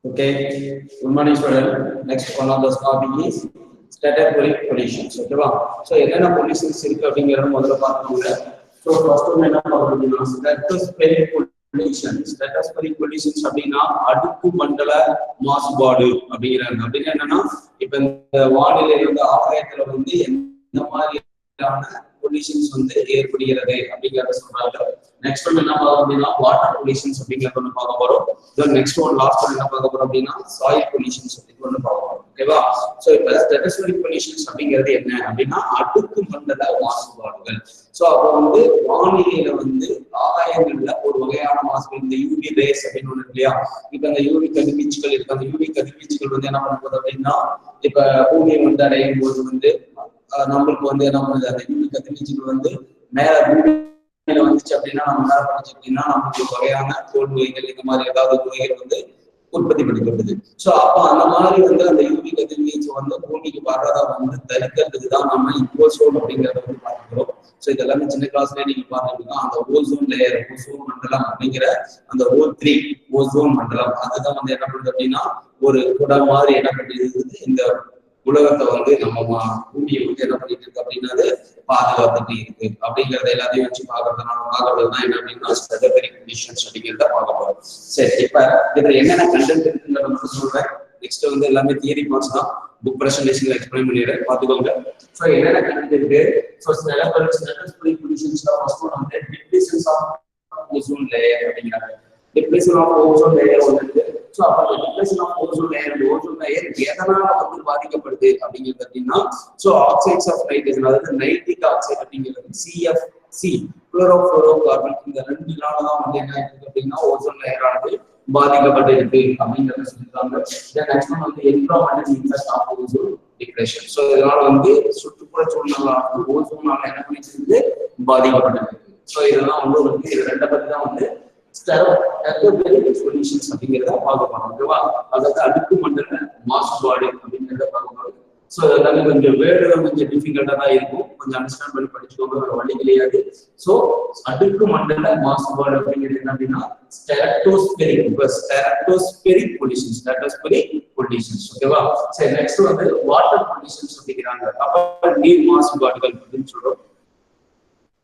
Okay, good morning, student. Next one of the topic is stratospheric pollutions. Okay, so என்னென்ன pollutions இருக்கு அப்படிங்கறத முதல்ல பார்க்கணும்ல. So first one என்ன பார்க்கணும்னா stratospheric pollutions. Stratospheric pollutions அப்படின்னா அடுக்கு மண்டல மாசுபாடு அப்படிங்கிறாங்க. அப்படின்னா என்னன்னா இப்ப இந்த வானிலை வந்து ஆகாயத்துல வந்து எந்த மாதிரியான பொல்யூஷன்ஸ் வந்து ஏற்படுகிறது அப்படிங்கறத சொல்றாங்க. நெக்ஸ்ட் ஒன் என்ன பார்க்க அப்படின்னா வாட்டர் பொல்யூஷன்ஸ் அப்படிங்கறத ஒன்று பார்க்க போறோம். Then next one last one என்ன பார்க்க போறோம் அப்படின்னா சாயில் பொல்யூஷன்ஸ் அப்படின்னு ஒன்று பார்க்க போறோம். ஓகேவா? சோ இப்ப ஸ்ட்ராட்டோஸ்பெரிக் பொல்யூஷன்ஸ் அப்படிங்கிறது என்ன அப்படின்னா அடுக்கு மண்டல மாசுபாடுகள். சோ அப்போ வந்து வானிலையில வந்து ஆகாயங்கள்ல ஒரு வகையான மாசுபாடு இந்த யூவி ரேஸ் அப்படின்னு ஒண்ணு இல்லையா? இப்ப இந்த யூவி கதிர்வீச்சுகள் இருக்கு. அந்த யூவி கதிர்வீச்சுகள் வந்து என்ன பண்ண போகுது அப்படின்னா இப்ப பூமியை வந்து அடையும் போது வந்து நம்மளுக்கு வந்து என்ன பண்ணுது அந்த யூவி கதிர்வீச்சுகள் வந்து மேல பூமியில வந்துச்சு அப்படின்னா நம்ம என்ன பண்ணுச்சு அப்படின்னா நமக்கு வகையான தோல் நோய்கள் இந்த மாதிரி ஏதாவது நோய்கள் வந்து உற்பத்தி பண்ணிக்கிறது. சோ அப்ப அந்த மாதிரி வந்து அந்த யூவி கதிர்வீச்சு வந்து பூமிக்கு வர்றதை வந்து தடுக்கிறதுக்கு தான் நம்ம ஓசோன் அப்படிங்கிறத வந்து பார்க்கிறோம். சோ இதெல்லாமே சின்ன கிளாஸ்ல நீங்க பாத்தீங்கன்னா அந்த ஓசோன் லேயர் ஓசோன் மண்டலம் அப்படிங்கிற அந்த O3 ஓசோன் மண்டலம் அதுதான் வந்து என்ன பண்ணுது அப்படின்னா ஒரு குடம் மாதிரி என்ன பண்ணிருக்குது இந்த உலகத்தை வந்து நம்ம பூமியை வந்து என்ன பண்ணிட்டு இருக்கு அப்படின்னா பாதுகாத்துட்டு இருக்கு அப்படிங்கறத எல்லாத்தையும் வச்சு பாக்குறதுதான் என்ன அப்படின்னா ஸ்ட்ராட்டோஸ்பெரிக் பொல்யூஷன்ஸ் அப்படிங்கிறத பார்க்க போறோம். சரி, இப்ப இதுல என்னென்ன கண்டென்ட் இருக்குங்கிறத மட்டும் சொல்றேன். நெக்ஸ்ட் வந்து எல்லாமே தியரி பார்ட்ஸ் தான். புக் பிரசன்டேஷன்ல எக்ஸ்பிளைன் பண்ணிடுறேன், பாத்துக்கோங்க. சோ என்னென்ன கண்டென்ட் இருக்கு? சோ ஸ்ட்ராட்டோஸ்பெரிக் பொல்யூஷன்ஸ்ல ஃபர்ஸ்ட் ஒன் வந்து டிப்ளீஷன் ஆஃப் ஓசோன் லேயர் அப்படிங்கிறாங்க. டிப்ளீஷன் ஆஃப் ஓசோன் லேயர் வந்து சோ அப்ப டிப்ளீஷன் ஆஃப் ஓசோன் லேயர் எதனால வந்து பாதிக்கப்படுது அப்படிங்கிறது அப்படின்னா சோ ஆக்சைட்ஸ் ஆஃப் நைட்ரஜன் அதாவது நைட்ரிக் ஆக்சைடு அப்படிங்கிறது CFC குளோரோஃபுளோரோகார்பன் இந்த ரெண்டுனால தான் வந்து என்ன இருக்கு அப்படின்னா ஓசோன் லேயர் ஆனது பாதிக்கப்பட்டு இருக்கு அப்படிங்கறத சொல்லிருக்காங்க. நெக்ஸ்ட் ஒன் வந்து environmental impact of ozone depletion. So இதனால வந்து சுற்றுப்புற சூழ்நிலையானது ஓசோனால என்ன பண்ணிட்டு பாதிக்கப்பட்டிருக்கு. சோ இதெல்லாம் வந்து இது ரெண்டை பத்தி தான் வந்து சொல்யூஷன்ஸ் அப்படிங்கிறத பார்க்க போறோம். ஓகேவா? அதாவது அடுக்கு மண்டல மாசுபாடு அப்படிங்கிறத பார்க்க போறோம். சோ எல்லாமே கொஞ்சம் வேர்டுல கொஞ்சம் டிஃபிகல்ட்டா தான் இருக்கும், கொஞ்சம் அண்டர்ஸ்டாண்ட் பண்ணி படிச்சுக்கோங்க, வேற வழி கிடையாது. சோ அடுக்கு மண்டல மாசுபாடு அப்படிங்கிறது என்ன அப்படின்னா ஸ்ட்ராட்டோஸ்பெரிக் பொல்யூஷன்ஸ். ஓகேவா? சரி, நெக்ஸ்ட் வந்து வாட்டர் பொல்யூஷன்ஸ் அப்படிங்கிறாங்க. அப்ப நீர் மாசுபாடுகள் அப்படின்னு சொல்றோம்.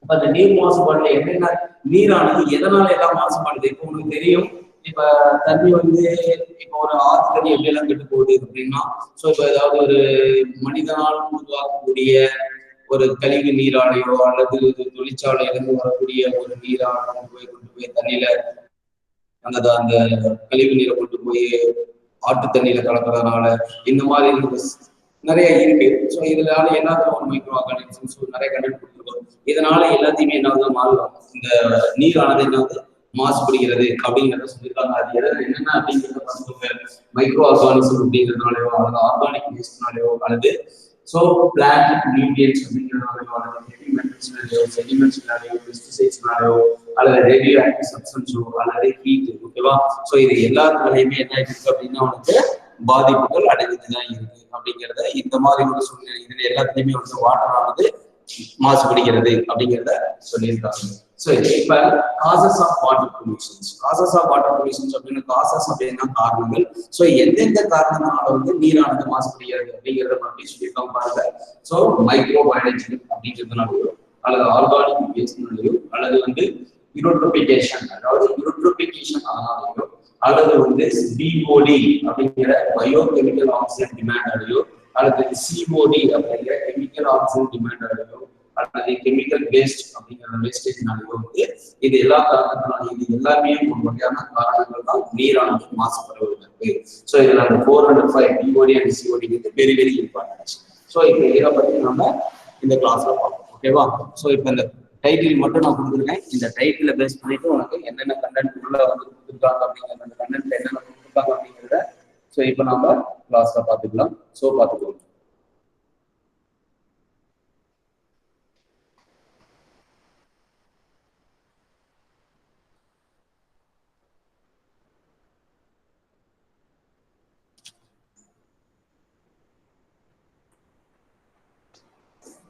அப்ப அந்த நீர் மாசுபாடுல என்னென்ன நீரானது எதனால எல்லாம் மாசுபாடுது? இப்ப உங்களுக்கு தெரியும், இப்ப தண்ணி வந்து இப்ப ஒரு ஆற்று தண்ணி எப்படி எல்லாம் கெட்டு போகுது அப்படின்னா சோ இப்ப ஏதாவது ஒரு மனிதனால் உருவாக்கக்கூடிய ஒரு கழிவு நீராலையோ அல்லது தொழிற்சாலையிலிருந்து வரக்கூடிய ஒரு நீரான கொண்டு போய் தண்ணியில அந்த கழிவு நீரை கொண்டு போய் ஆற்று தண்ணியில கலக்கிறதுனால இந்த மாதிரி நிறைய இருக்கு. ஸோ இதனால என்ன ஒரு மைக்ரோ ஆர்கானிசம்ஸ் நிறைய கண்டென்ட் கொடுத்துருக்கோம். இதனால எல்லாத்தையுமே என்ன மாறும், இந்த நீரானது என்ன மாசுபடுகிறது அப்படிங்கிறத சொல்லியிருக்காங்க. அது என்னென்ன அப்படிங்கிறத மைக்ரோ ஆர்கானிசம் அப்படிங்கிறதுனாலயோ அல்லது ஆர்கானிக் வேஸ்ட்னாலயோ அல்லது ஸோ பிளான்ட் நியூட்ரியன்ஸ் அப்படிங்கிறதுனாலயோ அல்லது ஹெவி மெட்டல்ஸ்னாலயோ செடிமெண்ட்ஸ்னாலயோ பெஸ்டிசைட்ஸ்னாலயோ அல்லது ரேடியோ ஆக்டிவ் சப்ஸ்டன்ஸோ அல்லது ஹீட். ஓகேவா? ஸோ இது எல்லாத்துலையுமே என்ன இருக்கு அப்படின்னா வந்து பாதிப்புகள் அடைந்துதான் இருக்கு அப்படிங்கிறத இந்த மாதிரி ஒரு சூழ்நிலை இதுல எல்லாத்துலயுமே வந்து வாட்டர் ஆனது மாசுபடுகிறது அப்படிங்கிறத சொல்லியிருக்காங்க. சோ இப்ப காசஸ் ஆஃப் வாட்டர் பொல்யூஷன்ஸ் அப்படின்னு காசஸ் அப்படின்னா காரணங்கள். சோ எந்தெந்த காரணத்தினால வந்து நீரானது மாசுபடுகிறது அப்படிங்கிறத மட்டும் சொல்லியிருக்காங்க பாருங்க. சோ மைக்ரோ பயாலஜி அப்படிங்கிறதுனாலயோ அல்லது ஆர்கானிக் வேஸ்ட்னாலயோ அல்லது வந்து யூரோட்ரோபிகேஷன் ஆனாலையோ அல்லது வந்து BOD அப்படிங்கிற பயோகெமிக்கல் ஆக்சிஜன் டிமாண்டாலையோ அல்லது COD அப்படிங்கிற கெமிக்கல் ஆக்சிஜன் டிமாண்டாலையோ அல்லது கெமிக்கல் வேஸ்ட் அப்படிங்கிற வேஸ்டேஜ்னாலையோ வந்து இது எல்லா காரணத்தினாலும் இது எல்லாமே ஒரு வகையான காரணங்கள் தான் நீரானது மாசுபடுவதற்கு. ஸோ இதுல அந்த 4 and 5 BOD and COD very very important. So இப்போ இதை பத்தி நம்ம இந்த கிளாஸ்ல பார்ப்போம். ஓகேவா? ஸோ இப்போ இந்த டைட்டில் மட்டும் நான் கொடுத்துருக்கேன். இந்த டைட்டில பேஸ் பண்ணிட்டு உனக்கு என்னென்ன கண்டென்ட் உள்ள வந்து கொடுத்துருக்காங்க அப்படிங்கிற அந்த கண்டென்ட்ல என்னென்ன கொடுத்துருக்காங்க அப்படிங்கிறத ஸோ இப்போ நம்ம கிளாஸ்ல பார்த்துக்கலாம். ஸோ பார்த்துக்கோங்க.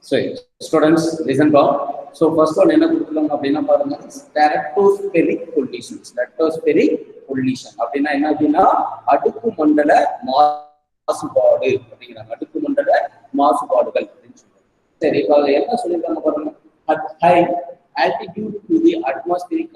So students listen now. So first one என்ன கொடுத்துருக்காங்க அப்படின்னா பாருங்க ஸ்ட்ராட்டோஸ்பெரிக் பொல்யூஷன் அப்படின்னா என்ன அப்படின்னா அடுக்கு மண்டல மாசுபாடு அப்படிங்கிறாங்க. அடுக்கு மண்டல மாசுபாடுகள் அப்படின்னு சொல்றாங்க. சரி, இப்ப அதுல என்ன சொல்லியிருக்காங்க பாருங்க. At high altitude to the atmospheric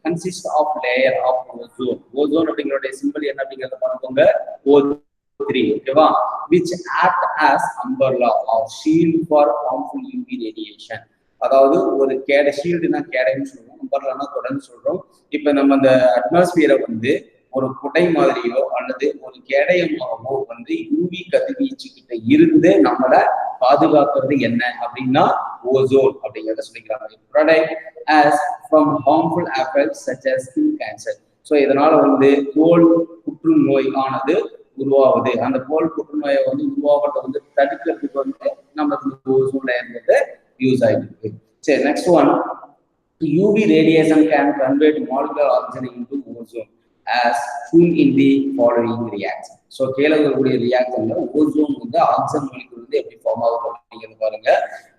consists of layer of ozone. Ozone அப்படிங்கறோட சிம்பிள் என்ன அப்படிங்கறத பார்த்துக்கோங்க. O3, ஓகேவா, which act as umbrella or shield for harmful UV radiation. அதாவது ஒரு கேட ஷீல்டுனா கேடைன்னு சொல்றோம், அம்பர்லானா தொடர்ந்து சொல்றோம். இப்ப நம்ம அந்த அட்மாஸ்பியரை வந்து ஒரு குடை மாதிரியோ அல்லது ஒரு கேடயமாகவோ வந்து யூவி கதிர்வீச்சு கிட்ட இருந்து நம்மளை பாதுகாக்கிறது என்ன அப்படின்னா ஓசோன் அப்படிங்கிறத சொல்லிக்கிறாங்க. Protect as from harmful effects such as skin cancer. So இதனால வந்து தோல் புற்றுநோய் ஆனது உருவாகுது. அந்த தோல் புற்றுநோயை வந்து உருவாவதை வந்து தடுக்கிறதுக்கு வந்து நமக்கு ஓசோன்ல இருந்தது யூஸ் ஆகிருக்கு. சரி, next one, UV radiation can convert molecular oxygen into ozone as shown in the following reaction. So கீழே இருக்கக்கூடிய ரியாக்ஷன்ல ஓசோன் வந்து ஆக்சிஜன் மாலிக்யூல் வந்து எப்படி ஃபார்ம் ஆகுது அப்படிங்கிறது பாருங்க.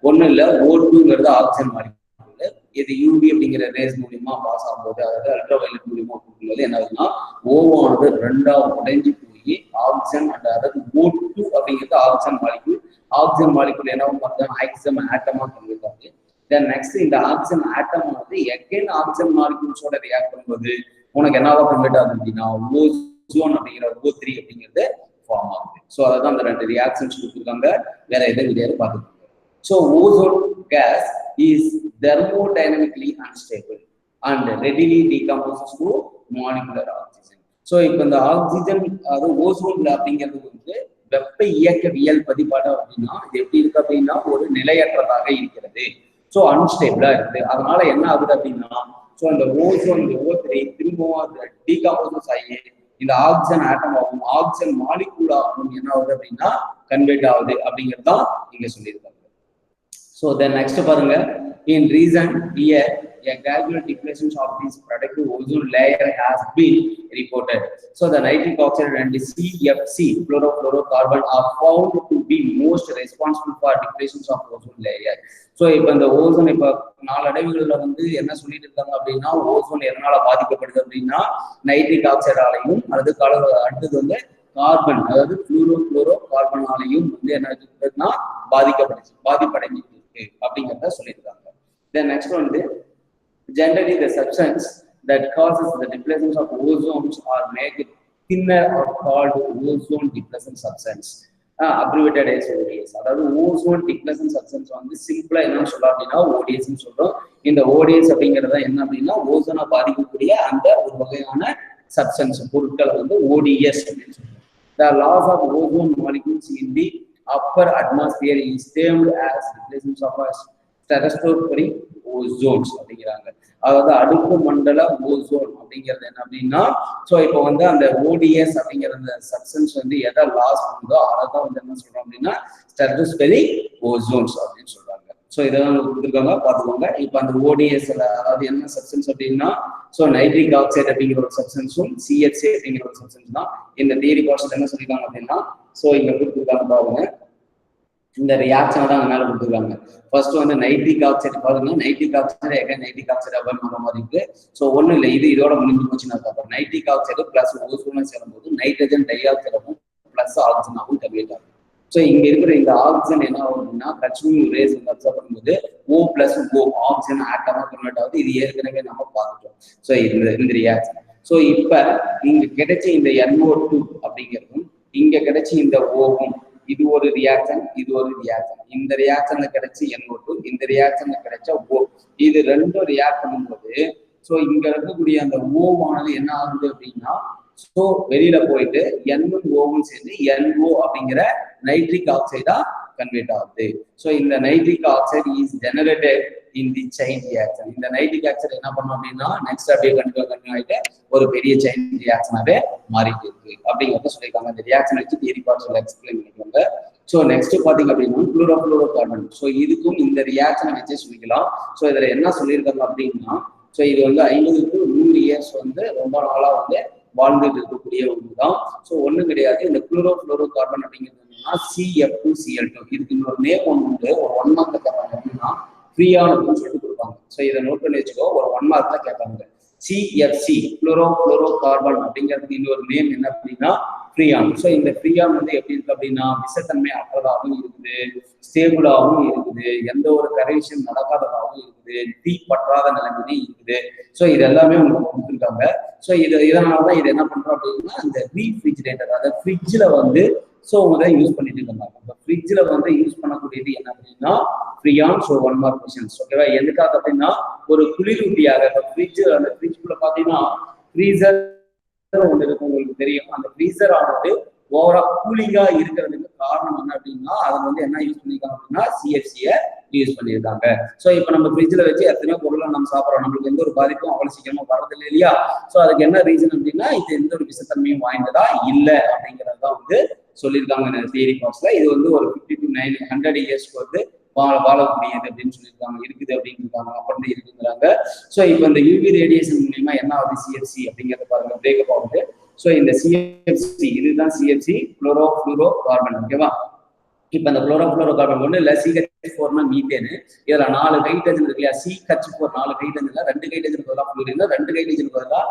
ஒன்றும் இல்லை, O2ங்கிறது ஆக்சிஜன் மாலிக்யூல். இது யூவி அப்படிங்கிற ரேஸ் மூலியமா பாஸ் ஆகும்போது, அதாவது அல்ட்ரா வயலட் மூலியமா கொடுக்கும்போது என்ன ஆகுதுன்னா ஓவானது ரெண்டாவது உடைஞ்சு போய் ஆக்சிஜன் அண்ட் அதாவது O2 அப்படிங்கிறது ஆக்சிஜன் மாலிக்யூல். ஆக்சிஜன் மாலிக்யூல் என்ன பார்த்தா ஆக்சிஜன் ஆட்டமா பண்ணிருக்காங்க. தென் நெக்ஸ்ட் இந்த ஆக்சிஜன் ஆட்டம் வந்து எகைன் ஆக்சிஜன் மாலிக்யூல்ஸோட ரியாக்ட் பண்ணும்போது உனக்கு என்னவா கன்வெர்ட் ஆகுது அப்படின்னா ஓசோன் அப்படிங்கிற O3 அப்படிங்கிறது ஃபார்ம் ஆகுது. ஸோ அதான் அந்த ரெண்டு ரியாக்ஷன்ஸ் கொடுத்துருக்காங்க, வேற எதுவும் கிடையாது பார்த்துக்கோங்க. So ozone gas is thermodynamically unstable and readily decomposes to molecular oxygen. So இப்போ இந்த ஆக்சிஜன் அதாவது ஓசோன்ல அப்படிங்கிறது வந்து வெப்ப இயக்கவியல் பதிப்பாடு அப்படின்னா இது எப்படி இருக்கு அப்படின்னா ஒரு நிலையற்றதாக இருக்கிறது. ஸோ அன்ஸ்டேபிளா இருக்குது. அதனால என்ன ஆகுது அப்படின்னா ஸோ இந்த ஓசோன் இந்த O3 திரும்பவும் டீகாம்போசஸ் ஆகி இந்த ஆக்சிஜன் ஆட்டம் ஆகும், ஆக்சிஜன் மாலிகூல் ஆகும், என்ன ஆகுது அப்படின்னா கன்வெர்ட் ஆகுது அப்படிங்கிறது தான் இங்க சொல்லியிருக்காங்க. ஸோ தென் நெக்ஸ்ட் பாருங்க, இன் recent year a gradual depletion of this protective ozone layer has been reported. So the nitric oxide and the CFC chlorofluorocarbon are found to be most responsible for depletions of ozone layer. So இப்போ இந்த ozone இப்போ நாளடைவுகளில் வந்து என்ன சொல்லிட்டு இருக்காங்க அப்படின்னா ozone எதனால பாதிக்கப்படுது அப்படின்னா நைட்ரிக் ஆக்சைடாலையும் அடுத்தது வந்து கார்பன் அதாவது ஃப்ளூரோ கார்பனாலையும் வந்து என்ன இருக்குன்னா பாதிப்படைஞ்சிட்டு இருக்கு அப்படிங்கிறத சொல்லியிருக்காங்க. Then next one is generally the substance that causes the depletion of ozones are made thinner or called ozone depletion substance. Abbreviated as ODS. அதாவது ஓசோன் டிப்ளசன் சப்ஸ்டன்ஸ் வந்து சிம்பிளா என்னன்னு சொல்லலாம் அப்படின்னா ODS ன்னு சொல்றோம். இந்த ODS அப்படிங்கிறத என்ன அப்படின்னா ஓசோனை பாதிக்கக்கூடிய அந்த ஒரு வகையான சப்ஸ்டன்ஸ் பொருட்களை வந்து ODS அப்படின்னு சொல்றோம். The loss of ozone molecules in the upper atmosphere is termed as depletion of stratospheric ozones அப்படிங்கிறாங்க. அதாவது அடுக்கு மண்டல ஓசோன் அப்படிங்கிறது என்ன அப்படின்னா ஸோ இப்போ வந்து அந்த ODS அப்படிங்கிற அந்த சப்ஸ்டன்ஸ் வந்து எதை லாஸ் பண்ணுதோ அதான் வந்து என்ன சொல்றோம் அப்படின்னா ஸ்டெரஸ்டோஸ்பரிக் ஓசோன்ஸ் அப்படின்னு சொல்றாங்க. ஸோ இதெல்லாம் கொடுத்துருக்காங்க பார்த்துக்கோங்க. இப்போ அந்த ODSல அதாவது என்ன சப்ஸ்டன்ஸ் அப்படின்னா ஸோ நைட்ரிக் ஆக்சைடு அப்படிங்கிற ஒரு சப்ஸ்டன்ஸும் CFC அப்படிங்கிற ஒரு சப்ஸ்டன்ஸ் தான். இந்த தியரி பார்ட்ஸ்ல என்ன சொல்லியிருக்காங்க அப்படின்னா ஸோ இங்க கொடுத்துருக்காங்க பாருங்க, இந்த ரியாக்ஷனை தான் மேல கொடுத்துருக்காங்க. ஃபர்ஸ்ட் வந்து நைட்ரிக் ஆக்சைடு பாருங்க, nitric oxide எகன் nitric oxide avoid பண்ண மாதிரி இருக்கு. ஸோ ஒன்றும் இல்லை, இதோட முடிஞ்சு போச்சுன்னா அப்புறம் நைட்ரிக் ஆக்சைடு பிளஸ் ஓசோன் சேரும்போது நைட்ரஜன் டை ஆக்சைடும் பிளஸ் ஆக்சிஜனாகவும் கன்வெர்ட் ஆகும். ஸோ இங்க இருக்கிற இந்த ஆக்சிஜன் என்ன ஆகும் அப்படின்னா கன்சூமிங் ரேஸ் அப்சர்வ் பண்ணும்போது O+O ஆக்சிஜன் ஆட்டமா கன்வெர்ட் ஆகுது. இது ஏற்கனவே நம்ம பார்த்துட்டோம். ஸோ இந்த ரியாக்ஷன் ஸோ இப்ப இங்க கிடைச்ச இந்த NO2 அப்படிங்கிறதும் இங்க கிடைச்ச இந்த ஓவும் இது ஒரு ரியாக்ஷன், இது ஒரு ரியாக்ஷன். இந்த ரியாக்ஷன்ல கிடைச்ச NO2, இந்த ரியாக்ஷன்ல கிடைச்ச O, இது ரெண்டும் ரியாக்ட் பண்ணும்போது ஸோ இங்க இருக்கக்கூடிய அந்த ஓவானது என்ன ஆகுது அப்படின்னா ஸோ வெளியில போயிட்டு N1 ஓவும் சேர்ந்து NO அப்படிங்கிற நைட்ரிக் ஆக்சைடா கன்வெர்ட் ஆகுது. ஸோ இந்த nitric oxide is generated in the chain reaction. இந்த நைட்ரிக் ஆக்சைடு என்ன பண்ணோம் அப்படின்னா நெக்ஸ்ட் அப்படியே கண்டினியூ ஆகிட்டு ஒரு பெரிய செயின் ரியாக்ஷனாவே மாறிட்டு இருக்கு அப்படிங்கிறத சொல்லியிருக்காங்க. இந்த ரியாக்ஷன் வச்சு தியரி பார்ட்ஸ்ல எக்ஸ்பிளைன் பண்ணிக்கோங்க. ஸோ நெக்ஸ்ட் பாத்தீங்க அப்படின்னா குளோரோஃப்ளோரோகார்பன். ஸோ இதுக்கும் இந்த ரியாக்ஷனை வச்சே சொல்லிக்கலாம். ஸோ இதுல என்ன சொல்லியிருக்காங்க அப்படின்னா ஸோ இது வந்து 50 to 100 இயர்ஸ் வந்து ரொம்ப நாளா வந்து வாழ்ந்துட்டு இருக்கக்கூடிய ஒண்ணுதான். ஸோ ஒண்ணும் கிடையாது. இந்த குளோரோஃப்ளோரோகார்பன் அப்படிங்கிறது CF2Cl2. இதுக்கு இன்னொரு நேம் ஒன்று உண்டு. ஒரு 1 மார்க் கேட்பாங்க அப்படின்னா ஃப்ரீயானதுன்னு சொல்லிட்டு கொடுப்பாங்க. ஸோ இதை நோட் பண்ணி வச்சுக்கோ, ஒரு 1 மார்க் தான் கேட்பாங்க. CFC குளோரோஃப்ளோரோகார்பன் அப்படிங்கிறதுக்கு இன்னொரு நேம் என்ன அப்படின்னா ஃப்ரீயான். ஸோ இந்த ஃப்ரீயான் வந்து எப்படி இருக்கு அப்படின்னா விஷத்தன்மை அற்றதாகவும் இருக்குது, ஸ்டேபிளாகவும் இருக்குது, எந்த ஒரு கரைஷன் நடக்காததாகவும் இருக்குது, தீ பற்றாத நிலைமையும் இருக்குது. ஸோ இது எல்லாமே உங்களுக்கு கொடுத்துருக்காங்க. ஸோ இதனாலதான் இது என்ன பண்றோம் அப்படின்னா இந்த ரீஃப்ரிஜிரேட்டர், அதாவது ஃப்ரிட்ஜில் வந்து ஸோ அவங்க யூஸ் பண்ணிட்டு இருக்காங்க. இப்போ ஃப்ரிட்ஜில் வந்து யூஸ் பண்ணக்கூடியது என்ன அப்படின்னா ஃப்ரீயான். So 1 mark questions. ஓகேவா? எதுக்காக அப்படின்னா ஒரு குளிரூட்டியாக இப்போ ஃப்ரிட்ஜ், அந்த ஃப்ரிட்ஜ்குள்ள பார்த்தீங்கன்னா ஃப்ரீசர் ஒன்று இருக்கு, உங்களுக்கு தெரியும். அந்த ஃப்ரீசர் ஆனது ஓவரா கூலிங்கா இருக்கிறதுக்கு காரணம் என்ன அப்படின்னா அதுல வந்து என்ன யூஸ் பண்ணிருக்காங்க அப்படின்னா CFC-ய யூஸ் பண்ணியிருக்காங்க. ஸோ இப்போ நம்ம ஃப்ரிட்ஜில் வச்சு எத்தனையோ பொருளை நம்ம சாப்பிட்றோம், நம்மளுக்கு எந்த ஒரு பாதிப்பும் அவ்வளவு சீக்கிரமா வரதில்லை இல்லையா? ஸோ அதுக்கு என்ன ரீசன் அப்படின்னா இது எந்த ஒரு விஷத்தன்மையும் வாய்ந்ததா இல்லை அப்படிங்கிறது தான் வந்து சொல்லியிருக்காங்க தியரி பார்ட்ஸ்ல. இது வந்து ஒரு 50 to 100 இயர்ஸ்க்கு வந்து வாழக்கூடியது அப்படின்னு சொல்லியிருக்காங்க, இருக்குது அப்படின்னு இருக்காங்க, அப்படி இருக்குங்கிறாங்க. ஸோ இப்போ இந்த யூவி ரேடியேஷன் மூலியமா என்ன ஆகுது CFC அப்படிங்கிறத பாருங்க, பிரேக்கப் ஆகுது. ஸோ இந்த CFC இதுதான் CFC குளோரோஃப்ளோரோகார்பன். ஓகேவா? இப்போ இந்த குளோரோஃப்ளோரோகார்பன் ஒன்று இல்லை, CH4 மீத்தேன். இதுல 4 ஹைட்ரஜன் இருக்கு இல்லையா? CH4 4 ஹைட்ரஜன் இல்லை, 2 ஹைட்ரஜன் பதிலாக குளோரின், 2 ஹைட்ரஜன் பதிலாக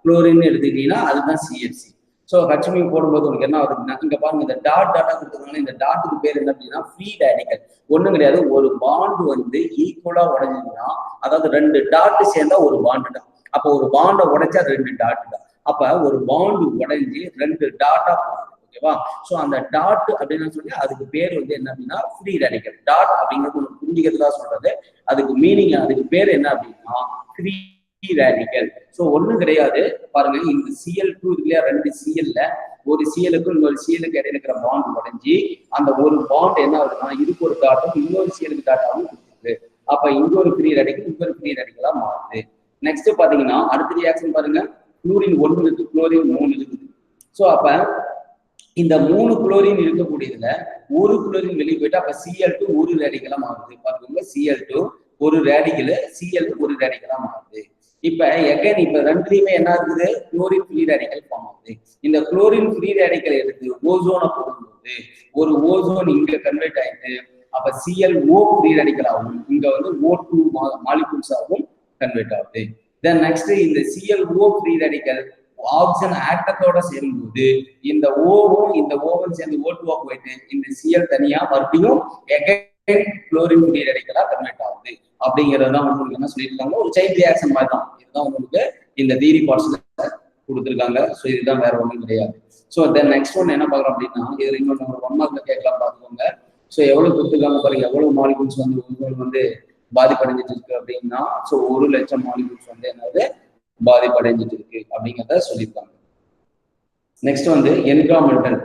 குளோரின் எடுத்துக்கிட்டீங்கன்னா அதுதான் CFC. ஸோ ஹச்மி போடும்போது உங்களுக்கு என்ன ஆகுதுன்னா இங்க பாருங்க, இந்த டாட்டா கொடுத்ததுனால இந்த டாட்டுக்கு பேர் என்ன அப்படின்னா ஃப்ரீ ரேடிக்கல். ஒண்ணும் கிடையாது, ஒரு பாண்டு வந்து ஈக்குவலா உடைஞ்சதுன்னா, அதாவது 2 டாட் சேர்ந்தா ஒரு பாண்டு தான். அப்போ ஒரு பாண்டை உடைச்சா 2 டாட் தான். அப்ப ஒரு பாண்டு உடைஞ்சு 2 டாட்டா போகுது. ஓகேவா? ஸோ அந்த டாட் அப்படின்னு சொல்லி அதுக்கு பேர் வந்து என்ன அப்படின்னா ஃப்ரீ ரேடிக்கல். டாட் அப்படிங்கிறது ஒரு புரிஞ்சுக்கிறதா சொல்றது, அதுக்கு மீனிங், அதுக்கு பேர் என்ன அப்படின்னா ஃப்ரீ ரேடிக்கல். ஸோ ஒன்றும் கிடையாது, பாருங்க இந்த Cl2 இருக்கு இல்லையா? 2 Cl-ல ஒரு Cl-க்கும் இன்னொரு Cl-க்கு இடையில இருக்கிற பாண்ட் உடைஞ்சி அந்த ஒரு பாண்ட் என்ன ஆகுதுன்னா இதுக்கு ஒரு டாட்டும் இன்னொரு Cl-க்கு டாட்டாவும் கொடுக்குது. அப்ப இங்க ஒரு ஃப்ரீ ரேடிக்கல், இங்க ஒரு ஃப்ரீ ரேடிக்கலா மாறுது. நெக்ஸ்ட் பாத்தீங்கன்னா அடுத்த ரியாக்ஷன் பாருங்க, குளோரின் 1 இருக்கு, குளோரின் 3 இருக்குது. ஸோ அப்ப இந்த 3 குளோரின் இருக்கக்கூடியதுல ஒரு குளோரின் வெளியே போயிட்டு அப்ப Cl2 ஒரு ரேடிக்கலா மாறுது. பாருங்க, Cl2 ஒரு ரேடிக்கல், Cl ஒரு ரேடிக்கலா மாறுது. இப்ப எகைன் இப்ப ரெண்டுலயுமே என்ன இருக்குது? குளோரின் ஃப்ரீ ரேடிக்கல் ஃபார்ம் ஆகுது. இந்த குளோரின் ஃப்ரீ ரேடிக்கல் எடுத்து ஓசோனை போடும்போது ஒரு ஓசோன் இங்க கன்வெர்ட் ஆயிட்டு அப்ப ClO ஃப்ரீ ரேடிக்கல் ஆகும், இங்க வந்து O2 மாலிகூல்ஸ் ஆகும் கன்வெர்ட் ஆகுது. தென் நெக்ஸ்ட் இந்த ClO ஃப்ரீ ரேடிக்கல் ஆக்சிஜன் ஆட்டத்தோட சேரும்போது இந்த ஓவும் இந்த ஓவும் சேர்ந்து O2 போயிட்டு இந்த Cl தனியா மறுபடியும் எகைன் குளோரின் ஃப்ரீ ரேடிக்கலா கன்வெர்ட் ஆகுது. அப்படிங்கறதுதான் உங்களுக்கு என்ன சொல்லியிருக்காங்க, ஒரு செயின் ரியாக்ஷன் மாதிரி தான். இதுதான் உங்களுக்கு இந்த தியரி பார்ட்ஸ்ல கொடுத்துருக்காங்க. ஸோ இதுதான் வேற ஒன்றும் கிடையாது. ஸோ தென் நெக்ஸ்ட் ஒன் என்ன பார்க்குறோம் அப்படின்னா இதுல இன்னொன்று நம்ம 1 மார்க்ல கேட்கலாம் பார்த்துக்கோங்க. ஸோ எவ்வளவு கொடுத்துருக்காங்க பாருங்க, எவ்வளவு மாலிகூல்ஸ் வந்து பாதிப்படைஞ்சிட்டு இருக்கு அப்படின்னா ஸோ 1 லட்சம் மாலிகூல்ஸ் வந்து என்னது பாதிப்படைஞ்சிட்டு இருக்கு அப்படிங்கிறத சொல்லியிருக்காங்க. நெக்ஸ்ட் வந்து environmental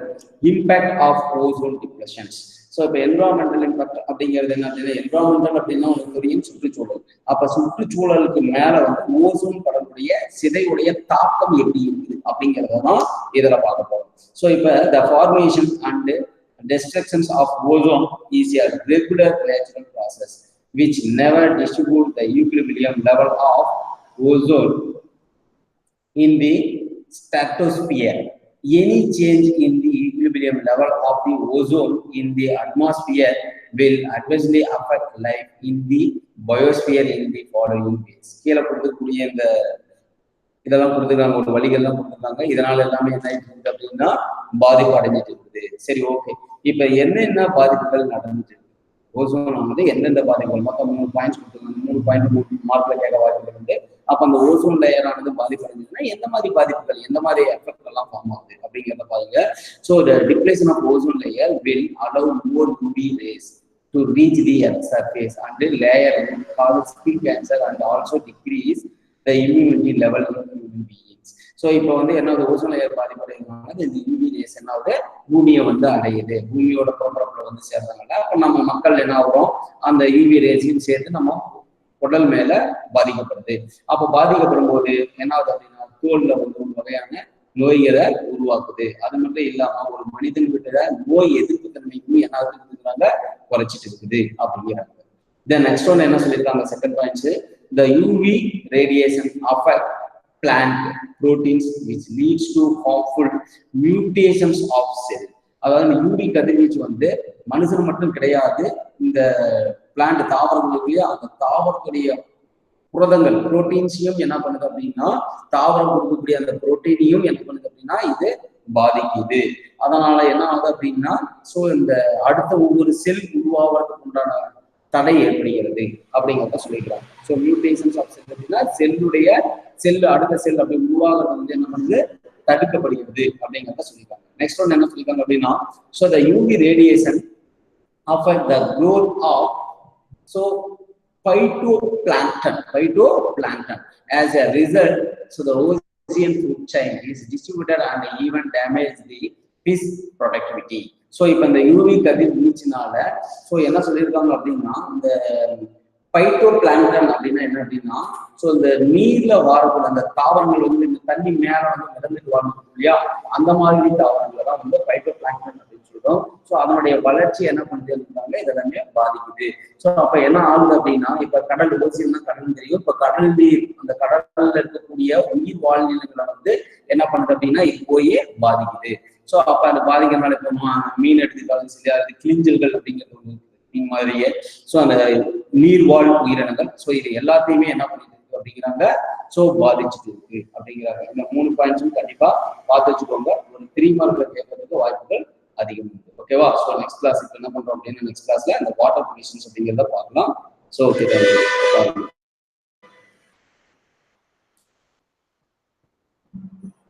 impact of ozone depletions. So இப்போ என்விரான்மெண்டல் இம்பாக்ட் அப்படிங்கிறது என்ன அப்படின்னா, என்விரான்மெண்டல் அப்படின்னா உங்களுக்கு தெரியும் சுற்றுச்சூழல். அப்ப சுற்றுச்சூழலுக்கு மேல வந்து ஓசோன் படக்கூடிய சிதைவுடைய தாக்கம் எப்படி இருக்கு அப்படிங்கிறதான் இதுல பார்க்க போறோம். ஸோ இப்போ the formation and destructions of ozone is a regular natural process which never distribute the equilibrium level of ozone in the stratosphere. Any change in the equilibrium level of the ozone in the atmosphere will adversely affect life in the biosphere in the following ways. கீழே கொடுக்கக்கூடிய இந்த இதெல்லாம் கொடுத்துருக்காங்க, ஒரு வழிகள்லாம் கொடுத்துருக்காங்க. இதனால எல்லாமே என்ன ஆயிட்டு அப்படின்னா பாதிப்பு அடைஞ்சிட்டு இருக்குது. சரி, ஓகே. இப்ப என்னென்ன பாதிப்புகள் நடந்துட்டு இருக்கு, ஓசோன் வந்து எந்தெந்த பாதிப்புகள், மொத்தம் 3 பாயிண்ட்ஸ் கொடுத்துருக்காங்க. 3 பாயிண்ட் மார்க்ல கேட்க வாய்ப்பு இருக்கு. அப்ப அந்த ஓசோன் லேயர் ஆனது பாதிப்படைஞ்சதுன்னா எந்த மாதிரி பாதிப்புகள், எந்த மாதிரி எஃபெக்ட் எல்லாம் ஃபார்ம் ஆகுது அப்படிங்கிறத பாருங்க. So the depletion of ozone layer will allow more UV rays to reach the earth surface and layer will cause skin cancer and also decrease the immunity level in human beings. So இப்போ வந்து என்ன ozone layer பாதிப்படைகிறதுனால இந்த UV rays என்ன ஆகுது, பூமியை வந்து அடையுது, பூமியோட புறப்பரப்புல வந்து சேர்றதுனால அப்போ நம்ம மக்கள் என்ன ஆகிறோம், அந்த யூவி ரேஸையும் சேர்த்து நம்ம உடல் மேல பாதிக்கப்படுது. அப்போ பாதிக்கப்படும் போது என்ன ஆகுது அப்படின்னா தோல்ல வந்து ஒரு வகையான நோய்களை உருவாக்குது. அது மட்டும் இல்லாம ஒரு மனிதன் கிட்ட நோய் எதிர்ப்பு தன்மைக்கும் என்ன ஆகுதுங்கிறாங்க குறைச்சிட்டு இருக்குது அப்படிங்கிறாங்க. தென் நெக்ஸ்ட் ஒன் என்ன சொல்லியிருக்காங்க, second points, the UV radiation affect plant proteins which leads to harmful mutations of cell. அதாவது யூவி கதிர்வீச்சு வந்து மனுஷன் மட்டும் கிடையாது, இந்த பிளான்ட் தாவரங்களுக்குள்ளேயே அந்த தாவரத்துடைய புரதங்கள் புரோட்டீன்ஸையும் என்ன பண்ணுது அப்படின்னா தாவரம் கொடுக்கக்கூடிய அந்த புரோட்டீனையும் என்ன பண்ணுது அப்படின்னா இது பாதிக்குது. அதனால என்ன ஆகுது அப்படின்னா சோ இந்த அடுத்த ஒவ்வொரு செல் உருவாகிறதுக்கு உண்டான தடை ஏற்படுகிறது அப்படிங்கிறத சொல்லிக்கிறாங்க. ஸோ மியூட்டேஷன்ஸ் ஆஃப் செல் அப்படின்னா செல் அடுத்த செல் அப்படி உருவாகிறது வந்து என்ன பண்ணுது தடுக்கப்படுகிறது அப்படிங்கிறத சொல்லியிருக்காங்க. நெக்ஸ்ட் ஒன் என்ன சொல்லியிருக்காங்க அப்படின்னா so the UV radiation affect the growth of so phytoplankton as a result so the ocean food chain is distributed and even damage the fish productivity. So இப்போ இந்த யூவி கதிர் வீச்சுனால ஸோ என்ன சொல்லியிருக்காங்க அப்படின்னா இந்த phyto plankton அப்படின்னா என்ன அப்படின்னா so இந்த நீர்ல வாழக்கூடிய அந்த தாவரங்கள் வந்து இந்த தண்ணி மேல வந்து மிதந்துட்டு வாழணும் இல்லையா, அந்த மாதிரி தாவரங்களை தான் வந்து பைட்டோ பிளாங்டன் அப்படின்னு சொல்றோம். ஸோ அதனுடைய வளர்ச்சி என்ன பண்ணுறாங்க இதெல்லாமே பாதிக்குது. ஸோ அப்ப என்ன ஆகுது அப்படின்னா இப்ப கடல் ஓசியம்னா கடல் தெரியும், இப்ப கடல் நீர் அந்த கடல்ல இருக்கக்கூடிய உயிர் வாழ்நிலைகளை வந்து என்ன பண்ணுது அப்படின்னா இது போய் பாதிக்குது. ஸோ அப்ப அந்த பாதிக்கிறதுனால இப்போ மீன் எடுத்துக்காலும் சரி அது கிளிஞ்சல்கள் அப்படிங்கிறது மீன் மாதிரியே ஸோ அந்த நீர்வாழ் உயிரினங்கள் ஸோ இது எல்லாத்தையுமே என்ன பண்ணிட்டு இருக்கு அப்படிங்கிறாங்க ஸோ பாதிச்சுட்டு இருக்கு அப்படிங்கிறாங்க. இந்த 3 பாயிண்ட்ஸும் கண்டிப்பா பார்த்து வச்சுக்கோங்க. ஒரு 3 மார்க்ல கேட்கறதுக்கு வாய்ப்புகள் அதிகம் இருக்கு. ஓகேவா? ஸோ நெக்ஸ்ட் கிளாஸ் இப்போ என்ன பண்றோம் அப்படின்னா நெக்ஸ்ட் கிளாஸ்ல இந்த வாட்டர் பொல்யூஷன்ஸ் அப்படிங்கிறத பார்க்கலாம். So okay.